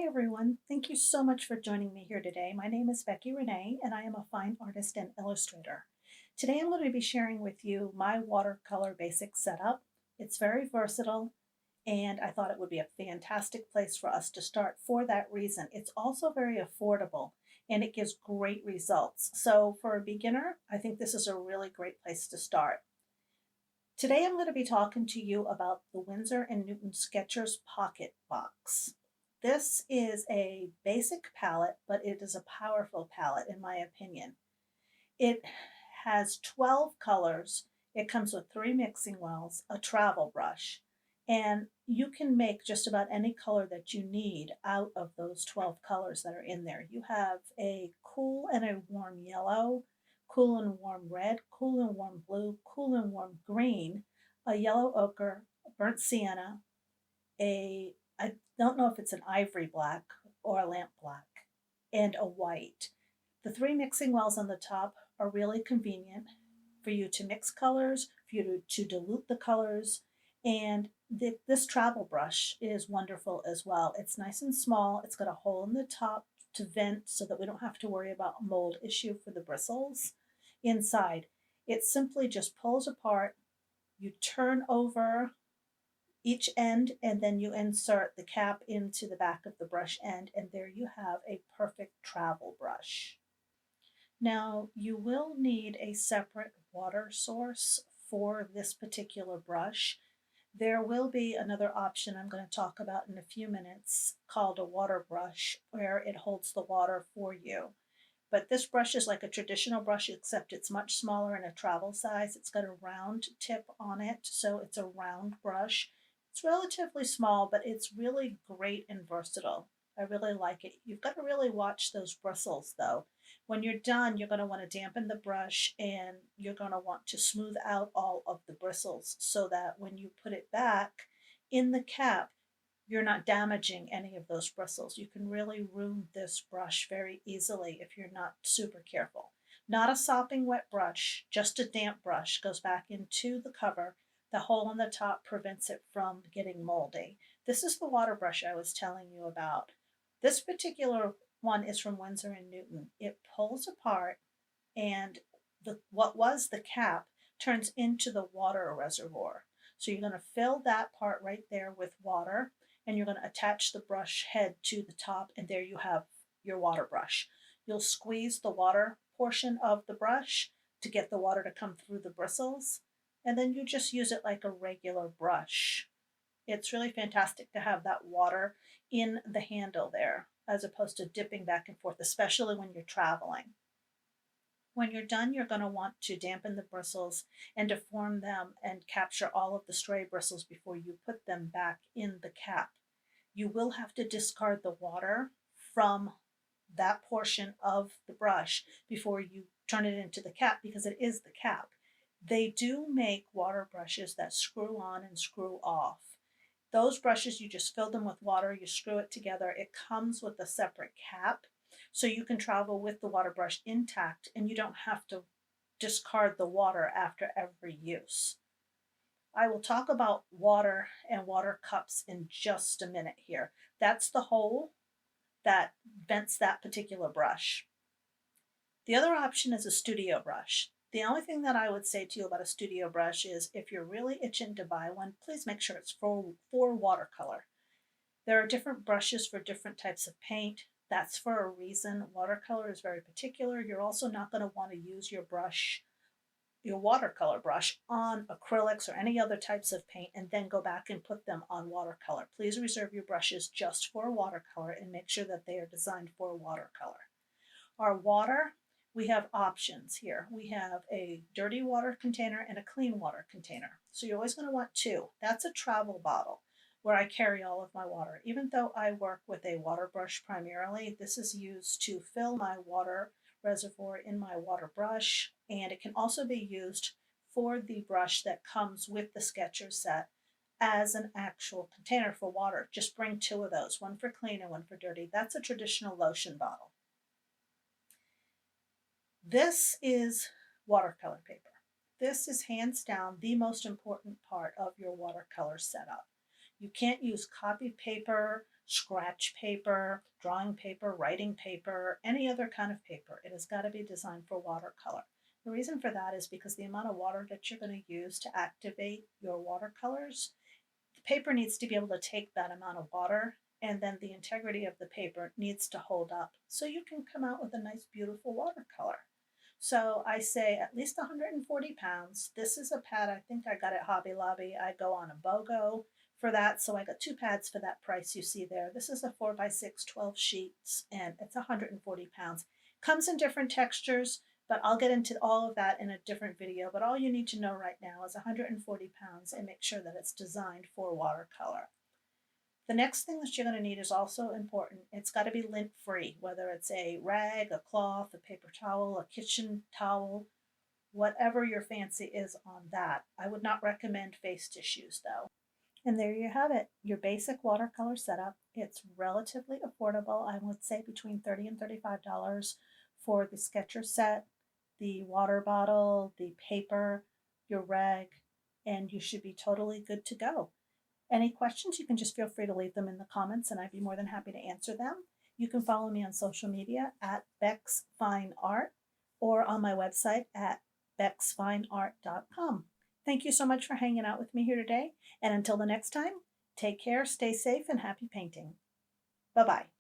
Hi everyone, thank you so much for joining me here today. My name is Becky Renee and I am a fine artist and illustrator. Today I'm going to be sharing with you my watercolor basic setup. It's very versatile and I thought it would be a fantastic place for us to start for that reason. It's also very affordable and it gives great results. So for a beginner, I think this is a really great place to start. Today I'm going to be talking to you about the Winsor and Newton Sketchers Pocket Box. This is a basic palette, but it is a powerful palette in my opinion. It has 12 colors. It comes with 3 mixing wells, a travel brush, and you can make just about any color that you need out of those 12 colors that are in there. You have a cool and a warm yellow, cool and warm red, cool and warm blue, cool and warm green, a yellow ochre, a burnt sienna, I don't know if it's an ivory black or a lamp black, and a white. The 3 mixing wells on the top are really convenient for you to mix colors, for you to dilute the colors, and this travel brush is wonderful as well. It's nice and small. It's got a hole in the top to vent so that we don't have to worry about mold issue for the bristles inside. It simply just pulls apart. You turn over each end and then you insert the cap into the back of the brush end, and there you have a perfect travel brush. Now you will need a separate water source for this particular brush. There will be another option I'm going to talk about in a few minutes called a water brush, where it holds the water for you. But this brush is like a traditional brush, except it's much smaller in a travel size. It's got a round tip on it, so it's a round brush. It's relatively small, but it's really great and versatile. I really like it. You've got to really watch those bristles though. When you're done, you're going to want to dampen the brush and you're going to want to smooth out all of the bristles so that when you put it back in the cap, you're not damaging any of those bristles. You can really ruin this brush very easily if you're not super careful. Not a sopping wet brush, just a damp brush goes back into the cover. The hole on the top prevents it from getting moldy. This is the water brush I was telling you about. This particular one is from Winsor and Newton. It pulls apart and what was the cap turns into the water reservoir. So you're going to fill that part right there with water, and you're going to attach the brush head to the top, and there you have your water brush. You'll squeeze the water portion of the brush to get the water to come through the bristles, and then you just use it like a regular brush. It's really fantastic to have that water in the handle there as opposed to dipping back and forth, especially when you're traveling. When you're done, you're going to want to dampen the bristles and deform them and capture all of the stray bristles before you put them back in the cap. You will have to discard the water from that portion of the brush before you turn it into the cap, because it is the cap. They do make water brushes that screw on and screw off. Those brushes, you just fill them with water, you screw it together. It comes with a separate cap, so you can travel with the water brush intact and you don't have to discard the water after every use. I will talk about water and water cups in just a minute here. That's the hole that vents that particular brush. The other option is a studio brush. The only thing that I would say to you about a studio brush is if you're really itching to buy one, please make sure it's for watercolor. There are different brushes for different types of paint. That's for a reason. Watercolor is very particular. You're also not going to want to use your brush, your watercolor brush, on acrylics or any other types of paint and then go back and put them on watercolor. Please reserve your brushes just for watercolor and make sure that they are designed for watercolor. Our water, we have options here. We have a dirty water container and a clean water container. So you're always going to want two. That's a travel bottle where I carry all of my water. Even though I work with a water brush primarily, this is used to fill my water reservoir in my water brush, and it can also be used for the brush that comes with the Sketcher set as an actual container for water. Just bring two of those, one for clean and one for dirty. That's a traditional lotion bottle. This is watercolor paper. This is hands down the most important part of your watercolor setup. You can't use copy paper scratch paper, drawing paper, writing paper, any other kind of paper. It has got to be designed for watercolor. The reason for that is because the amount of water that you're going to use to activate your watercolors, the paper needs to be able to take that amount of water, and then the integrity of the paper needs to hold up so you can come out with a nice, beautiful watercolor. So I say at least 140 pounds. This is a pad I think I got at Hobby Lobby. I go on a BOGO for that. So I got two pads for that price you see there. This is a 4x6, 12 sheets, and it's 140 pounds. Comes in different textures, but I'll get into all of that in a different video. But all you need to know right now is 140 pounds and make sure that it's designed for watercolor. The next thing that you're going to need is also important. It's got to be lint free, whether it's a rag, a cloth, a paper towel, a kitchen towel, whatever your fancy is on that. I would not recommend face tissues though. And there you have it, your basic watercolor setup. It's relatively affordable. I would say between $30 and $35 for the sketcher set, the water bottle, the paper, your rag, and you should be totally good to go. Any questions, you can just feel free to leave them in the comments and I'd be more than happy to answer them. You can follow me on social media at BecksFineArt or on my website at BecksFineArt.com. Thank you so much for hanging out with me here today. And until the next time, take care, stay safe, and happy painting. Bye-bye.